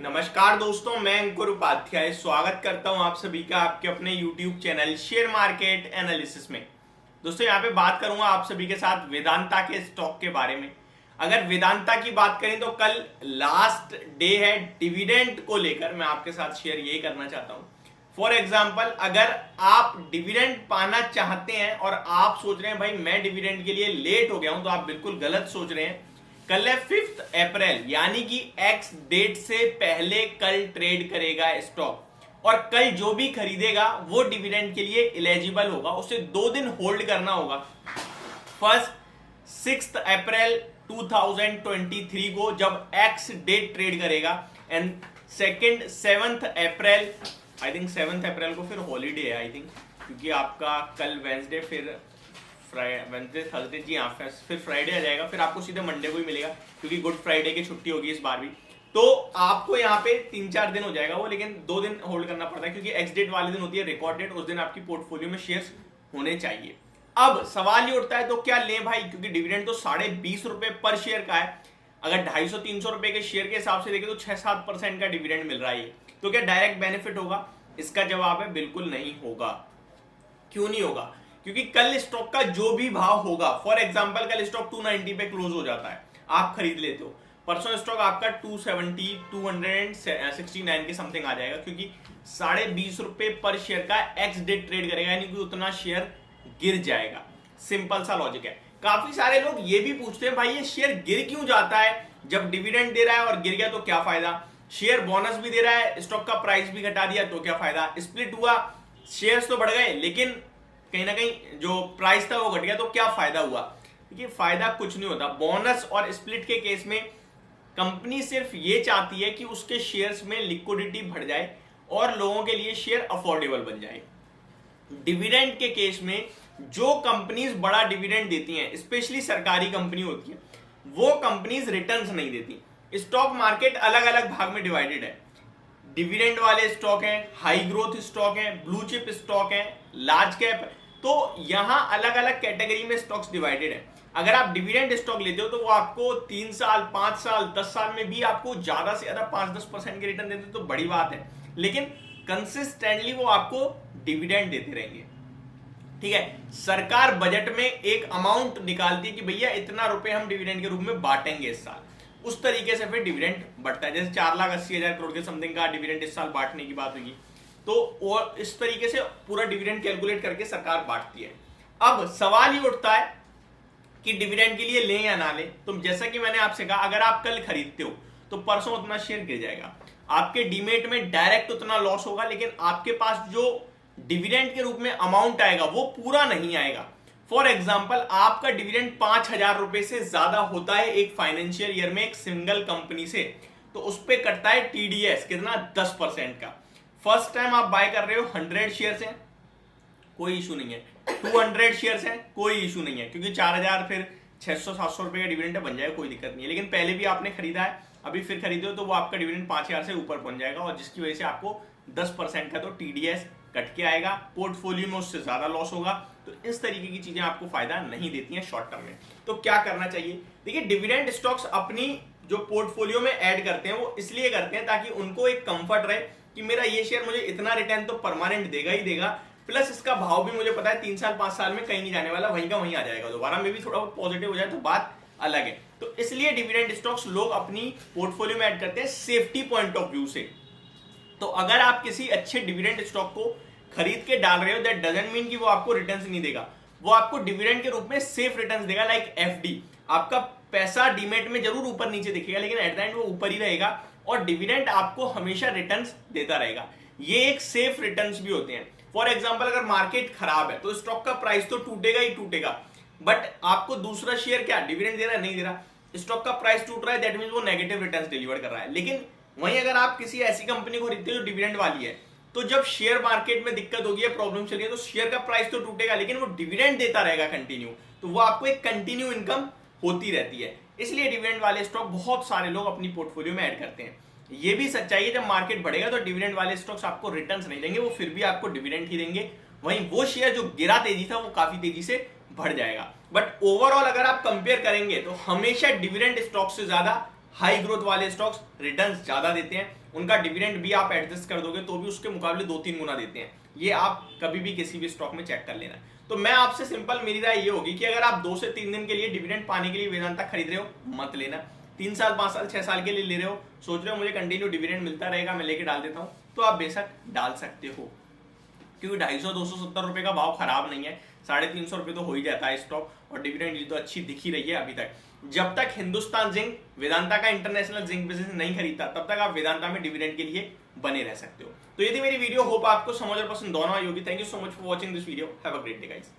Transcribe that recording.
नमस्कार दोस्तों, मैं अंकुर उपाध्याय स्वागत करता हूं आप सभी का आपके अपने YouTube channel share market analysis में। दोस्तों यहाँ पे बात करूंगा आप सभी के साथ वेदांता के स्टॉक के बारे में। अगर वेदांता की बात करें तो कल लास्ट डे है डिविडेंड को लेकर, मैं आपके साथ शेयर यही करना चाहता हूं। फॉर एग्जाम्पल, अगर आप डिविडेंड पाना चाहते हैं और आप सोच रहे हैं भाई मैं डिविडेंड के लिए लेट हो गया हूं, तो आप बिल्कुल गलत सोच रहे हैं। कल है 5 अप्रैल यानी कि एक्स डेट से पहले कल ट्रेड करेगा स्टॉक, और कल जो भी खरीदेगा वो डिविडेंड के लिए एलिजिबल होगा। उसे 2 दिन होल्ड करना होगा। फर्स्ट 6 अप्रैल 2023 को जब एक्स डेट ट्रेड करेगा, and second 7 April, I think 7 अप्रैल को फिर हॉलीडे है आई थिंक, क्योंकि आपका कल वेंसडे, फिर वेंसडे थर्सडे, जी हाँ, फिर फ्राइडे आ जाएगा, फिर आपको सीधे मंडे को ही मिलेगा क्योंकि गुड फ्राइडे की छुट्टी होगी इस बार भी। तो आपको यहाँ पे 3-4 दिन हो जाएगा वो, लेकिन 2 दिन होल्ड करना पड़ता है क्योंकि एक्स डेट वाले दिन होती है रिकॉर्ड डेट, उस दिन आपकी पोर्टफोलियो में शेयर्स होने चाहिए। अब सवाल ये उठता है तो क्या लें भाई, क्योंकि डिविडेंड तो 20.5 रुपए पर शेयर का है। अगर 250-300 रुपए के शेयर के हिसाब से देखें तो 6-7% का डिविडेंड मिल रहा है, तो क्या डायरेक्ट बेनिफिट होगा? इसका जवाब है बिल्कुल नहीं होगा। क्यों नहीं होगा? क्योंकि कल स्टॉक का जो भी भाव होगा, फॉर एग्जांपल कल स्टॉक 290 पे क्लोज हो जाता है, आप खरीद लेते हो, परसों स्टॉक आपका 270 269 के समथिंग आ जाएगा, क्योंकि 20.5 रुपए पर शेयर का एक्स डेट ट्रेड करेगा, यानी कि उतना शेयर गिर जाएगा। सिंपल सा लॉजिक है। काफी सारे लोग ये भी पूछते हैं भाई ये शेयर गिर क्यों जाता है, जब डिविडेंड दे रहा है और गिर गया तो क्या फायदा? शेयर बोनस भी दे रहा है, स्टॉक का प्राइस भी घटा दिया तो क्या फायदा? स्प्लिट हुआ, शेयर्स तो बढ़ गए, लेकिन कहीं ना कहीं जो प्राइस था वो घट गया, तो क्या फायदा हुआ? देखिए, फायदा कुछ नहीं होता। बोनस और स्प्लिट के केस में कंपनी सिर्फ ये चाहती है कि उसके शेयर्स में लिक्विडिटी बढ़ जाए और लोगों के लिए शेयर अफोर्डेबल बन जाए। डिविडेंड के केस में जो कंपनीज बड़ा डिविडेंड देती हैं, स्पेशली सरकारी कंपनी होती है, वो कंपनीज रिटर्न्स नहीं देती। स्टॉक मार्केट अलग अलग भाग में डिवाइडेड है। डिविडेंड वाले स्टॉक हैं, हाई ग्रोथ स्टॉक हैं, ब्लू चिप स्टॉक हैं, लार्ज कैप, तो यहां अलग अलग कैटेगरी में स्टॉक्स डिवाइडेड है। अगर आप डिविडेंड स्टॉक लेते हो तो वो आपको 3 साल, 5 साल, 10 साल में भी आपको ज्यादा से ज्यादा 5-10% के रिटर्न देते हैं, तो बड़ी बात है, लेकिन कंसिस्टेंटली वो आपको डिविडेंड देते रहेंगे। ठीक है, सरकार बजट में एक अमाउंट निकालती है कि भैया इतना रुपए हम डिविडेंड के रूप में बांटेंगे इस साल, उस तरीके से फिर डिविडेंड बढ़ता है। जैसे 4,80,000 करोड़ के समथिंग का डिविडेंड इस साल बांटने की बात हुई, तो और इस तरीके से पूरा डिविडेंड कैलकुलेट करके सरकार बांटती है। अब सवाल ये उठता है कि डिविडेंड के लिए लें या ना लें। तो जैसा कि मैंने आपसे कहा, अगर आप कल खरीदते हो तो परसों उतना शेयर गिर जाएगा, आपके डीमेट में डायरेक्ट उतना लॉस होगा, लेकिन आपके पास जो डिविडेंड के रूप में अमाउंट आएगा वो पूरा नहीं आएगा। फॉर एग्जाम्पल, आपका डिविडेंड 5,000 रुपए से ज्यादा होता है एक फाइनेंशियल ईयर में एक सिंगल कंपनी से, तो उस पर कटता है टीडीएस, कितना? 10% का। फर्स्ट टाइम आप बाय कर रहे हो, 100 शेयर्स हैं, कोई इशू नहीं है। 200 शेयर्स हैं, कोई इशू नहीं है, क्योंकि 4,000 फिर 600-700 रुपए का डिविडेंड बन जाएगा, कोई दिक्कत नहीं है। लेकिन पहले भी आपने खरीदा है, अभी फिर खरीदे हो, तो वो आपका डिविडेंड 5,000 से ऊपर पहुंच जाएगा, और जिसकी वजह से आपको 10% का तो टीडीएस कट के आएगा, पोर्टफोलियो में उससे ज्यादा लॉस होगा। तो इस तरीके की चीजें आपको फायदा नहीं देती हैं शॉर्ट टर्म में। तो क्या करना चाहिए? देखिए, डिविडेंड स्टॉक्स अपनी जो पोर्टफोलियो में ऐड करते हैं वो इसलिए करते हैं ताकि उनको एक कंफर्ट रहे कि मेरा ये शेयर मुझे इतना रिटर्न तो परमानेंट देगा ही देगा, प्लस इसका भाव भी मुझे पता है 3 साल 5 साल में कहीं नहीं जाने वाला, वहीं का वहीं आ जाएगा। दोबारा में भी थोड़ा बहुत पॉजिटिव हो जाए तो बात अलग है। तो इसलिए डिविडेंड स्टॉक्स लोग अपनी पोर्टफोलियो में ऐड करते हैं सेफ्टी पॉइंट ऑफ व्यू से। तो अगर आप किसी अच्छे डिविडेंड स्टॉक को खरीद के डाल रहे हो, दैट डजंट मीन कि वो आपको रिटर्न्स नहीं देगा, वो आपको डिविडेंड के रूप में सेफ रिटर्न्स देगा, लाइक एफडी। आपका पैसा डीमेट में जरूर ऊपर नीचे दिखेगा, लेकिन एट द एंड वो ऊपर ही रहेगा, और डिविडेंड आपको हमेशा रिटर्न्स देता रहेगा। ये एक सेफ रिटर्न्स भी होते हैं। फॉर एग्जाम्पल, अगर मार्केट खराब है तो स्टॉक का प्राइस तो टूटेगा ही टूटेगा, बट आपको दूसरा शेयर क्या डिविडेंड दे रहा है? नहीं दे रहा। स्टॉक का प्राइस टूट रहा है, दैट मीन वो नेगेटिव रिटर्न्स डिलीवर कर रहा है। लेकिन वहीं अगर आप किसी ऐसी कंपनी को खरीदते हो जो डिविडेंड वाली है, तो जब शेयर मार्केट में दिक्कत होगी है, प्रॉब्लम चल रही है, तो शेयर का प्राइस तो टूटेगा, लेकिन वो डिविडेंड देता रहेगा कंटिन्यू, तो वो आपको एक कंटिन्यू इनकम होती रहती है। इसलिए डिविडेंड वाले स्टॉक बहुत सारे लोग अपनी पोर्टफोलियो में ऐड करते हैं। ये भी सच्चाई है, जब मार्केट बढ़ेगा तो डिविडेंड वाले स्टॉक्स आपको रिटर्न्स नहीं देंगे, वो फिर भी आपको डिविडेंड ही देंगे। वहीं वो शेयर जो गिरा तेजी था वो काफी तेजी से बढ़ जाएगा। बट ओवरऑल अगर आप कंपेयर करेंगे तो हमेशा डिविडेंड स्टॉक से ज्यादा हाई ग्रोथ वाले स्टॉक्स रिटर्न्स ज्यादा देते हैं, उनका डिविडेंड भी आप एडजस्ट कर दोगे तो भी उसके मुकाबले 2-3 गुना देते हैं। ये आप कभी भी किसी भी स्टॉक में चेक कर लेना। तो मैं आपसे सिंपल मेरी राय ये होगी कि अगर आप 2 से 3 दिन के लिए डिविडेंड पाने के लिए वेदांता खरीद रहे हो, मत लेना। 3 साल 5 साल 6 साल के लिए ले रहे हो, सोच रहे हो मुझे कंटिन्यू डिविडेंड मिलता रहेगा, मैं लेके डाल देता हूं, तो आप बेशक डाल सकते हो, क्योंकि 250-270 रुपए का भाव खराब नहीं है, 350 रुपए तो हो ही जाता है स्टॉक, और डिविडेंड ये तो अच्छी दिख ही रही है अभी तक। जब तक हिंदुस्तान जिंक वेदांता का इंटरनेशनल जिंक बिजनेस नहीं खरीदता, तब तक आप वेदांता में डिविडेंड के लिए बने रह सकते हो। तो ये थी मेरी वीडियो, होप आपको समझ और पसंद दोनों आई होगी। Thank you so much for watching this video, have a great day guys.